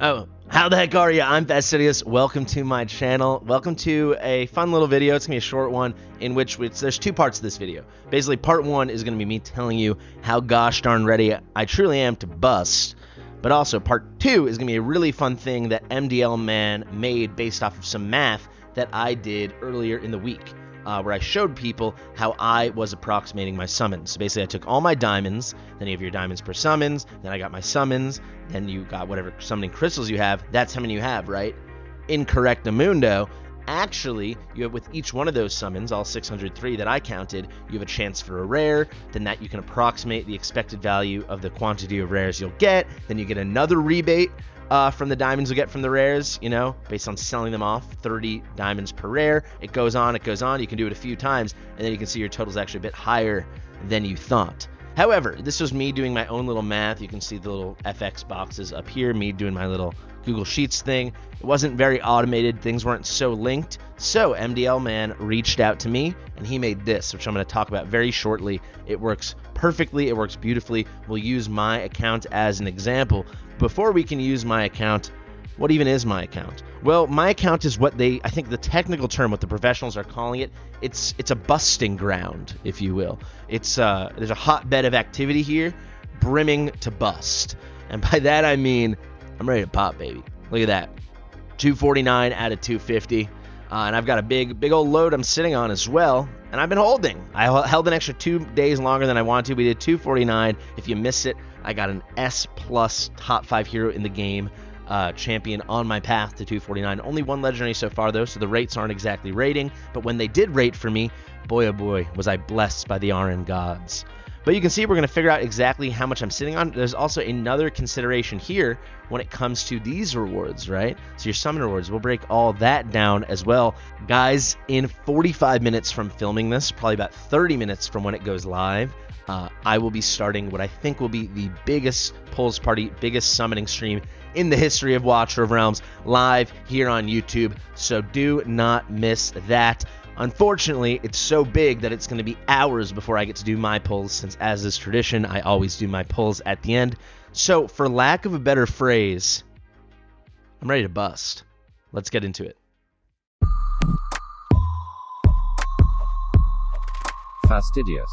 Oh, how the heck are you? I'm Fast The Fastidious. Welcome to my channel. Welcome to a fun little video. It's going to be a short one in which there's two parts to this video. Basically, part one is going to be me telling you how gosh darn ready I truly am to bust. But also, part two is going to be a really fun thing that MDLMan made based off of some math that I did earlier in the week. Where I showed people how I was approximating my summons. So basically, I took all my diamonds, then you have your diamonds per summons, then I got my summons, then you got whatever summoning crystals you have. That's how many you have, right? Incorrectamundo. Actually, you have with each one of those summons, all 603 that I counted, you have a chance for a rare. Then that you can approximate the expected value of the quantity of rares you'll get. Then you get another rebate from the diamonds you'll get from the rares, you know, based on selling them off, 30 diamonds per rare. It goes on, it goes on. You can do it a few times, and then you can see your total's actually a bit higher than you thought. However, this was me doing my own little math. You can see the little FX boxes up here, me doing my little Google Sheets thing. It wasn't very automated. Things weren't so linked. So MDLMan reached out to me, and he made this, which I'm going to talk about very shortly. It works perfectly. It works beautifully. We'll use my account as an example. Before we can use my account, what even is my account? Well, my account is what I think the technical term, what the professionals are calling it, it's a busting ground, if you will. It's there's a hotbed of activity here, brimming to bust. And by that I mean, I'm ready to pop, baby. Look at that. 249 out of 250. And I've got a big old load I'm sitting on as well. And I've been holding. I held an extra 2 days longer than I wanted to. We did 249. If you missed it, I got an S+ top 5 hero in the game champion on my path to 249. Only one legendary so far, though, so the rates aren't exactly rating. But when they did rate for me, boy, oh boy, was I blessed by the RN gods. But you can see we're going to figure out exactly how much I'm sitting on. There's also another consideration here when it comes to these rewards, right? So your summon rewards, we'll break all that down as well. Guys, in 45 minutes from filming this, probably about 30 minutes from when it goes live, I will be starting what I think will be the biggest polls party, biggest summoning stream in the history of Watcher of Realms, live here on YouTube. So do not miss that. Unfortunately, it's so big that it's going to be hours before I get to do my pulls, since as is tradition, I always do my pulls at the end. So for lack of a better phrase, I'm ready to bust. Let's get into it. Fastidious.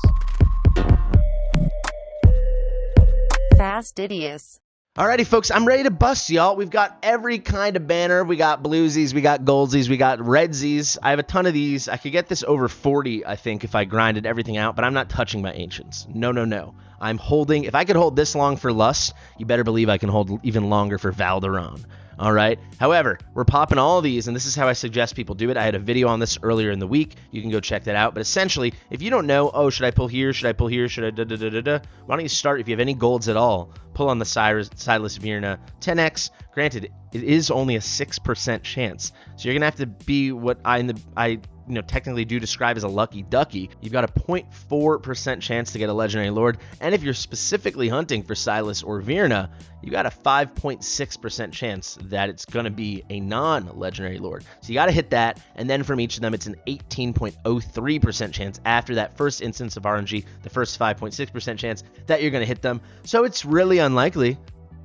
Fastidious. Alrighty, folks, I'm ready to bust, y'all. We've got every kind of banner. We got bluesies, we got goldsies, we got redsies. I have a ton of these. I could get this over 40, I think, if I grinded everything out, but I'm not touching my ancients. No, no, no. I'm holding. If I could hold this long for Lust, you better believe I can hold even longer for Valderon. All right. However, we're popping all of these, and this is how I suggest people do it. I had a video on this earlier in the week. You can go check that out. But essentially, if you don't know, oh, should I pull here? Should I pull here? Should I da-da-da-da-da? Why don't you start, if you have any golds at all, pull on the Silas Virna 10x. Granted, it is only a 6% chance. So you're going to have to be what I technically do describe as a lucky ducky. You've got a 0.4% chance to get a legendary lord, and if you're specifically hunting for Silas or Virna, you got a 5.6% chance that it's going to be a non-legendary lord. So you got to hit that, and then from each of them, it's an 18.03% chance after that first instance of RNG, the first 5.6% chance that you're going to hit them. So it's really unlikely.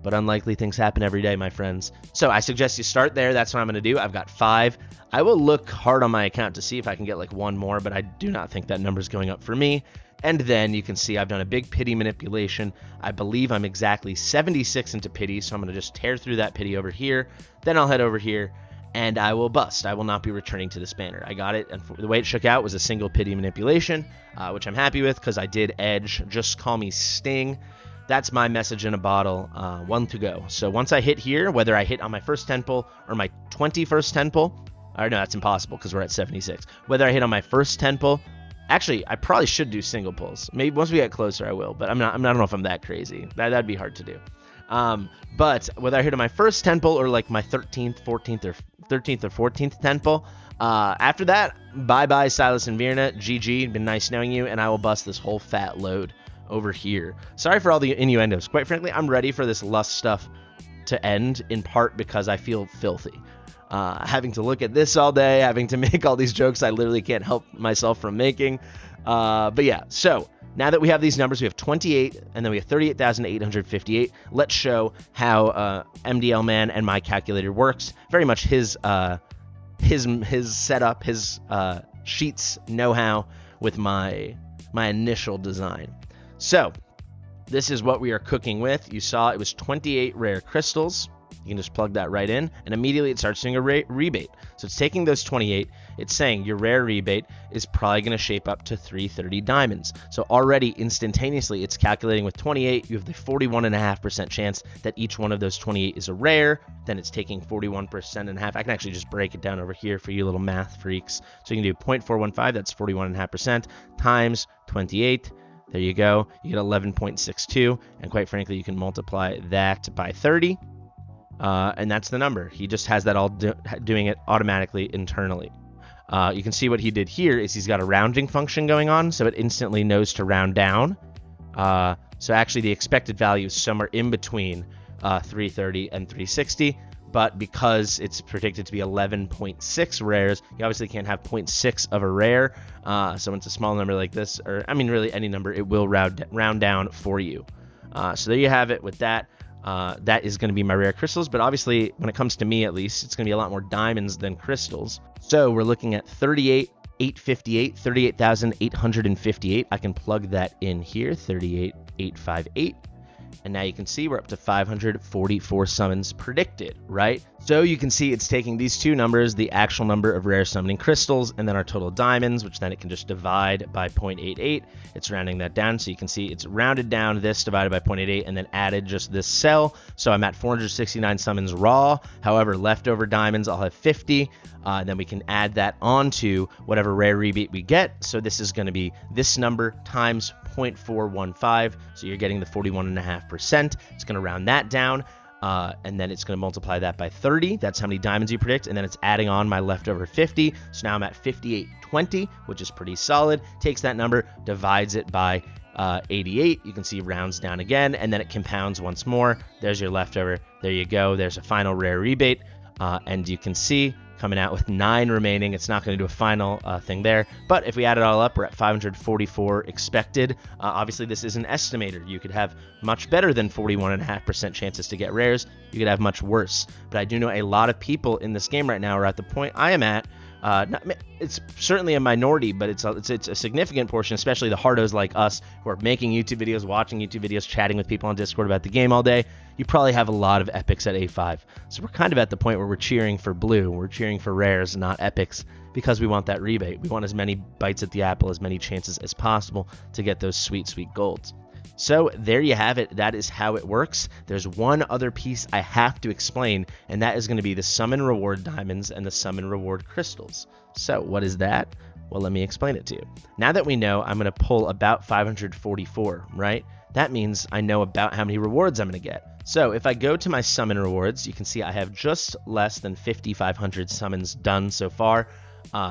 But unlikely things happen every day, my friends. So I suggest you start there. That's what I'm going to do. I've got 5. I will look hard on my account to see if I can get like one more, but I do not think that number's going up for me. And then you can see I've done a big pity manipulation. I believe I'm exactly 76 into pity, so I'm going to just tear through that pity over here. Then I'll head over here, and I will bust. I will not be returning to this banner. I got it, and the way it shook out was a single pity manipulation, which I'm happy with because I did edge. Just call me Sting. That's my message in a bottle, 1 to go. So once I hit here, whether I hit on my first 10 pull or my 21st 10 pull, or no, that's impossible because we're at 76. Whether I hit on my first 10 pull, actually, I probably should do single pulls. Maybe once we get closer, I will, but I don't know if I'm that crazy. That'd be hard to do. But whether I hit on my first 10 pull or like my 13th, 14th, or 14th 10 pull, after that, bye-bye Silas and Virna, GG, been nice knowing you, and I will bust this whole fat load over here. Sorry for all the innuendos. Quite frankly, I'm ready for this Lust stuff to end, in part because I feel filthy. Having to look at this all day, having to make all these jokes I literally can't help myself from making. But yeah, so now that we have these numbers, we have 28, and then we have 38,858. Let's show how MDLMan and my calculator works. Very much his setup, his sheets know-how with my initial design. So this is what we are cooking with. You saw it was 28 rare crystals. You can just plug that right in, and immediately it starts doing a rebate. So it's taking those 28. It's saying your rare rebate is probably going to shape up to 330 diamonds. So already instantaneously, it's calculating with 28. You have the 41.5% chance that each one of those 28 is a rare. Then it's taking 41.5%. I can actually just break it down over here for you little math freaks. So you can do 0.415, that's 41.5%, times 28. There you go. You get 11.62. And quite frankly, you can multiply that by 30. And that's the number. He just has that all doing it automatically internally. You can see what he did here is he's got a rounding function going on, so it instantly knows to round down. So actually the expected value is somewhere in between 330 and 360, but because it's predicted to be 11.6 rares, you obviously can't have 0.6 of a rare. So when it's a small number like this, or I mean really any number, it will round down for you. So there you have it with that. That is going to be my rare crystals, but obviously when it comes to me at least, it's going to be a lot more diamonds than crystals. So we're looking at 38,858. I can plug that in here, 38,858. And now you can see we're up to 544 summons predicted, right? So you can see it's taking these two numbers, the actual number of rare summoning crystals, and then our total diamonds, which then it can just divide by 0.88. It's rounding that down, so you can see it's rounded down this divided by 0.88 and then added just this cell. So I'm at 469 summons raw. However, leftover diamonds, I'll have 50. Then we can add that onto whatever rare rebate we get. So this is going to be this number times 0.415. So you're getting the 41.5%. It's going to round that down. And then it's going to multiply that by 30. That's how many diamonds you predict. And then it's adding on my leftover 50. So now I'm at 5820, which is pretty solid. Takes that number, divides it by 88. You can see rounds down again, and then it compounds once more. There's your leftover. There you go. There's a final rare rebate. And you can see coming out with 9 remaining. It's not going to do a final thing there, but if we add it all up, we're at 544 expected. Obviously, this is an estimator. You could have much better than 41.5% chances to get rares. You could have much worse, but I do know a lot of people in this game right now are at the point I am at. It's certainly a minority, but it's a significant portion, especially the hardos like us who are making YouTube videos, watching YouTube videos, chatting with people on Discord about the game all day. You probably have a lot of epics at A5. So we're kind of at the point where we're cheering for blue. We're cheering for rares, not epics, because we want that rebate. We want as many bites at the apple, as many chances as possible to get those sweet, sweet golds. So there you have it. That is how it works. There's one other piece I have to explain, and that is going to be the summon reward diamonds and the summon reward crystals. So what is that? Well, let me explain it to you. Now that we know I'm going to pull about 544, right? That means I know about how many rewards I'm going to get. So if I go to my summon rewards, you can see I have just less than 5,500 summons done so far.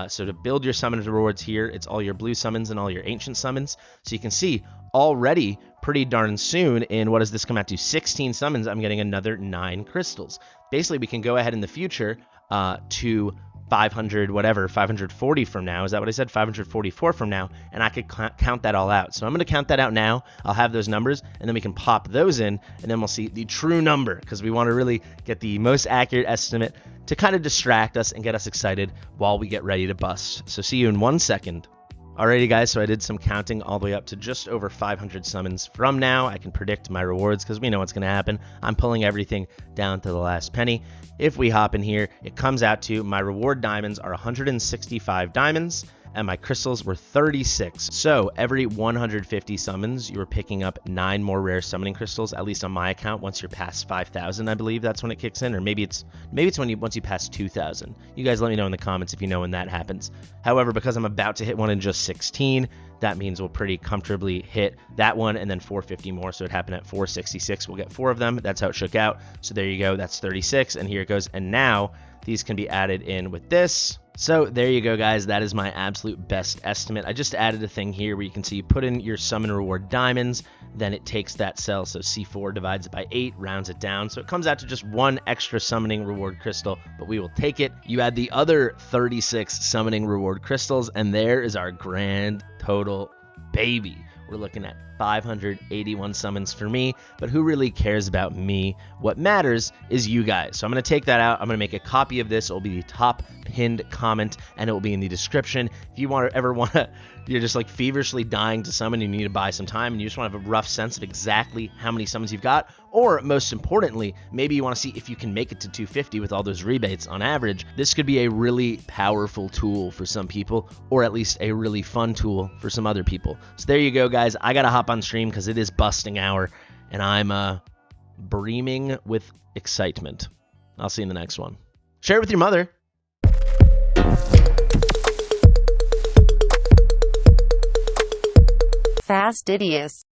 So to build your summon rewards here, it's all your blue summons and all your ancient summons. So you can see already pretty darn soon in, what does this come out to, 16 summons, I'm getting another 9 crystals. Basically, we can go ahead in the future to 540 from now. Is that what I said? 544 from now, and I could count that all out. So I'm going to count that out now. I'll have those numbers, and then we can pop those in, and then we'll see the true number, because we want to really get the most accurate estimate to kind of distract us and get us excited while we get ready to bust. So see you in 1 second. Alrighty guys, so I did some counting all the way up to just over 500 summons. From now, I can predict my rewards because we know what's going to happen. I'm pulling everything down to the last penny. If we hop in here, it comes out to my reward diamonds are 165 diamonds, and my crystals were 36. So every 150 summons, you're picking up 9 more rare summoning crystals, at least on my account. Once you're past 5,000, I believe that's when it kicks in, or maybe it's once you pass 2,000. You guys let me know in the comments if you know when that happens. However, because I'm about to hit one in just 16, that means we'll pretty comfortably hit that one and then 450 more. So it happened at 466. We'll get 4 of them. That's how it shook out. So there you go. That's 36. And here it goes. And now these can be added in with this. So there you go, guys. That is my absolute best estimate. I just added a thing here where you can see you put in your summon reward diamonds, then it takes that cell, so C4 divides it by 8, rounds it down, so it comes out to just 1 extra summoning reward crystal, but we will take it. You add the other 36 summoning reward crystals, and there is our grand total baby. We're looking at 581 summons for me, but who really cares about me? What matters is you guys. So I'm going to take that out. I'm going to make a copy of this. It will be the top pinned comment, and it will be in the description. If you ever want to, you're just like feverishly dying to summon, and you need to buy some time, and you just want to have a rough sense of exactly how many summons you've got, or most importantly, maybe you want to see if you can make it to 250 with all those rebates on average. This could be a really powerful tool for some people, or at least a really fun tool for some other people. So there you go, guys. I gotta hop on stream because it is busting hour, and I'm breaming with excitement. I'll see you in the next one. Share it with your mother. Fastidious.